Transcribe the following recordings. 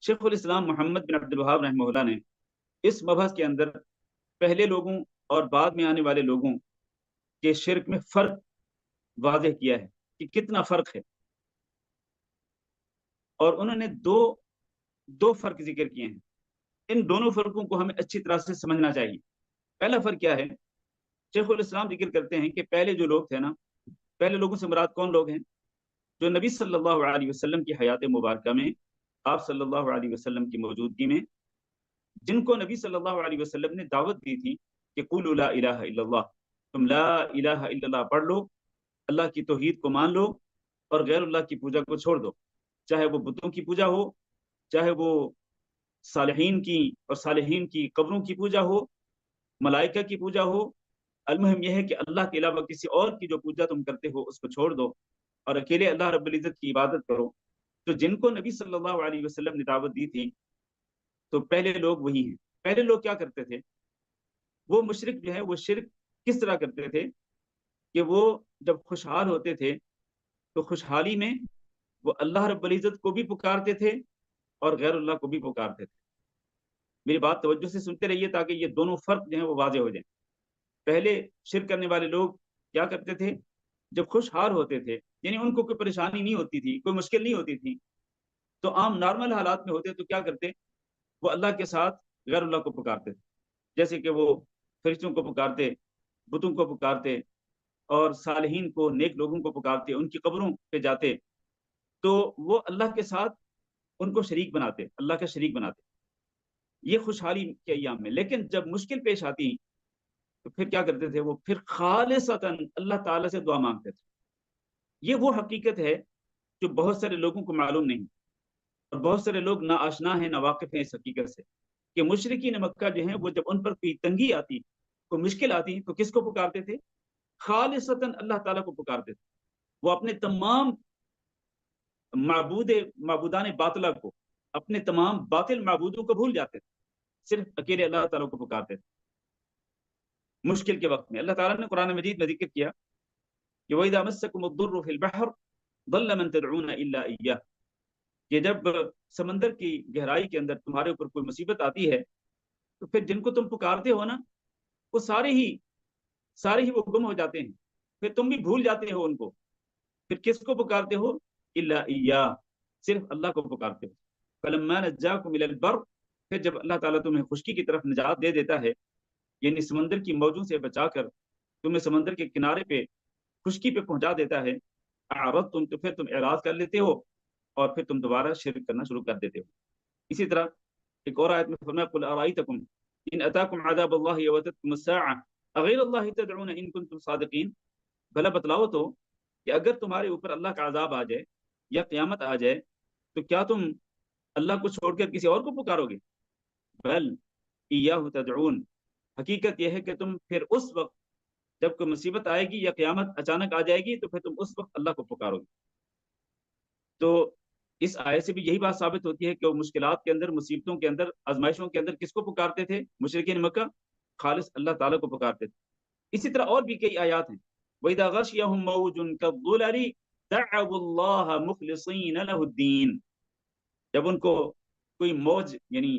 شیخ الاسلام محمد بن عبد الوہاب رحمہ اللہ نے اس مبحث کے اندر پہلے لوگوں اور بعد میں آنے والے لوگوں کے شرک میں فرق واضح کیا ہے کہ کتنا فرق ہے، اور انہوں نے دو فرق ذکر کیے ہیں۔ ان دونوں فرقوں کو ہمیں اچھی طرح سے سمجھنا چاہیے۔ پہلا فرق کیا ہے؟ شیخ الاسلام ذکر کرتے ہیں کہ پہلے جو لوگ تھے نا، پہلے لوگوں سے مراد کون لوگ ہیں؟ جو نبی صلی اللہ علیہ وسلم کی حیات مبارکہ میں، آپ صلی اللہ علیہ وسلم کی موجودگی میں، جن کو نبی صلی اللہ علیہ وسلم نے دعوت دی تھی کہ قولوا لا الہ الا اللہ، تم لا الہ الا اللہ پڑھ لو، اللہ کی توحید کو مان لو اور غیر اللہ کی پوجا کو چھوڑ دو، چاہے وہ بتوں کی پوجا ہو، چاہے وہ صالحین کی قبروں کی پوجا ہو، ملائکہ کی پوجا ہو، المہم یہ ہے کہ اللہ کے علاوہ کسی اور کی جو پوجا تم کرتے ہو اس کو چھوڑ دو اور اکیلے اللہ رب العزت کی عبادت کرو۔ تو جن کو نبی صلی اللہ علیہ وسلم نے دعوت دی تھی، تو پہلے لوگ وہی ہیں۔ پہلے لوگ کیا کرتے تھے؟ وہ مشرک جو ہے وہ شرک کس طرح کرتے تھے کہ وہ جب خوشحال ہوتے تھے تو خوشحالی میں وہ اللہ رب العزت کو بھی پکارتے تھے اور غیر اللہ کو بھی پکارتے تھے۔ میری بات توجہ سے سنتے رہیے تاکہ یہ دونوں فرق جو ہیں وہ واضح ہو جائیں۔ پہلے شرک کرنے والے لوگ کیا کرتے تھے؟ جب خوشحال ہوتے تھے، یعنی ان کو کوئی پریشانی نہیں ہوتی تھی، کوئی مشکل نہیں ہوتی تھی، تو عام نارمل حالات میں ہوتے تو کیا کرتے؟ وہ اللہ کے ساتھ غیر اللہ کو پکارتے تھے، جیسے کہ وہ فرشتوں کو پکارتے، بتوں کو پکارتے اور صالحین کو، نیک لوگوں کو پکارتے، ان کی قبروں پہ جاتے، تو وہ اللہ کے ساتھ ان کو شریک بناتے، اللہ کا شریک بناتے، یہ خوشحالی کے ایام میں۔ لیکن جب مشکل پیش آتی تو پھر کیا کرتے تھے؟ وہ پھر خالصتاً اللہ تعالیٰ سے دعا مانگتے تھے۔ یہ وہ حقیقت ہے جو بہت سارے لوگوں کو معلوم نہیں، اور بہت سارے لوگ نا آشنا ہیں، نا واقف ہیں اس حقیقت سے کہ مشرکین مکہ جو ہیں وہ جب ان پر کوئی تنگی آتی، کوئی مشکل آتی، تو کس کو پکارتے تھے؟ خالصتاً اللہ تعالیٰ کو پکارتے تھے۔ وہ اپنے تمام معبودان باطلہ کو، اپنے تمام باطل معبودوں کو بھول جاتے تھے، صرف اکیلے اللہ تعالیٰ کو پکارتے تھے مشکل کے وقت میں۔ اللہ تعالیٰ نے قرآن مجید میں ذکر کیا کہ وَإِذَا مَسَّكُمُ الضُّرُّ فِي الْبَحْرِ ضَلَّ مَن تَدْعُونَ إِلَّا إِيَّاهُ، کہ جب سمندر کی گہرائی کے اندر تمہارے اوپر کوئی مصیبت آتی ہے تو پھر جن کو تم پکارتے ہو نا، وہ سارے ہی وہ گم ہو جاتے ہیں، پھر تم بھی بھول جاتے ہو ان کو۔ پھر کس کو پکارتے ہو؟ الا ایاہ، صرف اللہ کو پکارتے ہو۔ فلما نجاکم الی البر، پھر جب اللہ تعالیٰ تمہیں خشکی کی طرف نجات دے دیتا ہے، یعنی سمندر کی موجوں سے بچا کر تمہیں سمندر کے کنارے پہ، خشکی پہ پہنچا دیتا ہے، اعرضتم، تو پھر تم اعراض کر لیتے ہو اور پھر تم دوبارہ شرک کرنا شروع کر دیتے ہو۔ اسی طرح ایک اور آیت میں فرمایا قل ارائیتکم ان اتاکم عذاب اللہ واتتکم الساعہ اغیر اللہ تدعون ان کنتم صادقین، بھلا بتلاؤ تو کہ اگر تمہارے اوپر اللہ کا عذاب آ جائے یا قیامت آ جائے تو کیا تم اللہ کو چھوڑ کر کسی اور کو پکارو گے؟ بل ایاہ تدعون، حقیقت یہ ہے کہ تم پھر اس وقت جب کوئی مصیبت آئے گی یا قیامت اچانک آ جائے گی تو پھر تم اس وقت اللہ کو پکارو گے۔ تو اس آیت سے بھی یہی بات ثابت ہوتی ہے کہ وہ مشکلات کے اندر، مصیبتوں کے اندر، آزمائشوں کے اندر کس کو پکارتے تھے مشرکین مکہ؟ خالص اللہ تعالیٰ کو پکارتے تھے۔ اسی طرح اور بھی کئی آیات ہیں، وَإِذَا غَشِيَهُم مَّوْجٌ كَالظُّلَلِ دَعَوُا اللَّهَ مُخْلِصِينَ لَهُ الدِّينَ، جب ان کو کوئی موج، یعنی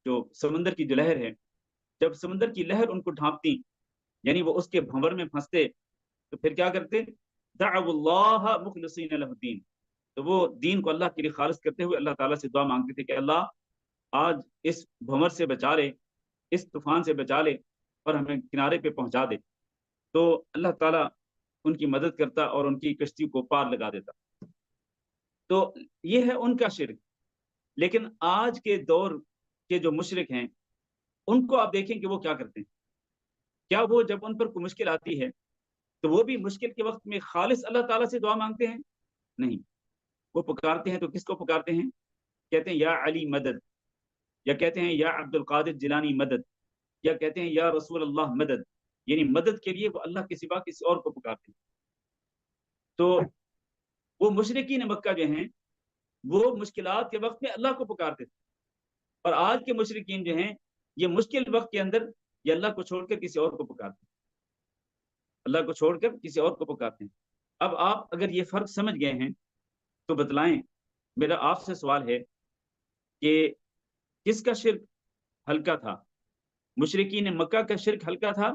جو سمندر کی جو لہر ہے، جب سمندر کی لہر ان کو ڈھانپتی، یعنی وہ اس کے بھنور میں پھنستے، تو پھر کیا کرتے؟ دعوا اللہ مخلصین لہ الدین، تو وہ دین کو اللہ کے لیے خالص کرتے ہوئے اللہ تعالیٰ سے دعا مانگتے تھے کہ اللہ آج اس بھنور سے بچا لے، اس طوفان سے بچا لے اور ہمیں کنارے پہ پہنچا دے۔ تو اللہ تعالیٰ ان کی مدد کرتا اور ان کی کشتی کو پار لگا دیتا۔ تو یہ ہے ان کا شرک۔ لیکن آج کے دور کے جو مشرک ہیں، ان کو آپ دیکھیں کہ وہ کیا کرتے ہیں۔ کیا وہ جب ان پر کوئی مشکل آتی ہے تو وہ بھی مشکل کے وقت میں خالص اللہ تعالیٰ سے دعا مانگتے ہیں؟ نہیں، وہ پکارتے ہیں تو کس کو پکارتے ہیں؟ کہتے ہیں یا علی مدد، یا کہتے ہیں یا عبد القادر جیلانی مدد، یا کہتے ہیں یا رسول اللہ مدد، یعنی مدد کے لیے وہ اللہ کے سوا کسی اور کو پکارتے ہیں۔ تو وہ مشرکین مکہ جو ہیں وہ مشکلات کے وقت میں اللہ کو پکارتے تھے، اور آج کے مشرکین جو ہیں یہ مشکل وقت کے اندر یہ اللہ کو چھوڑ کر کسی اور کو پکارتے ہیں، اللہ کو چھوڑ کر کسی اور کو پکارتے ہیں۔ اب آپ اگر یہ فرق سمجھ گئے ہیں تو بتلائیں، میرا آپ سے سوال ہے کہ کس کا شرک ہلکا تھا، مشرکین مکہ کا شرک ہلکا تھا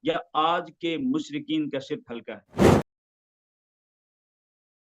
یا آج کے مشرکین کا شرک ہلکا ہے؟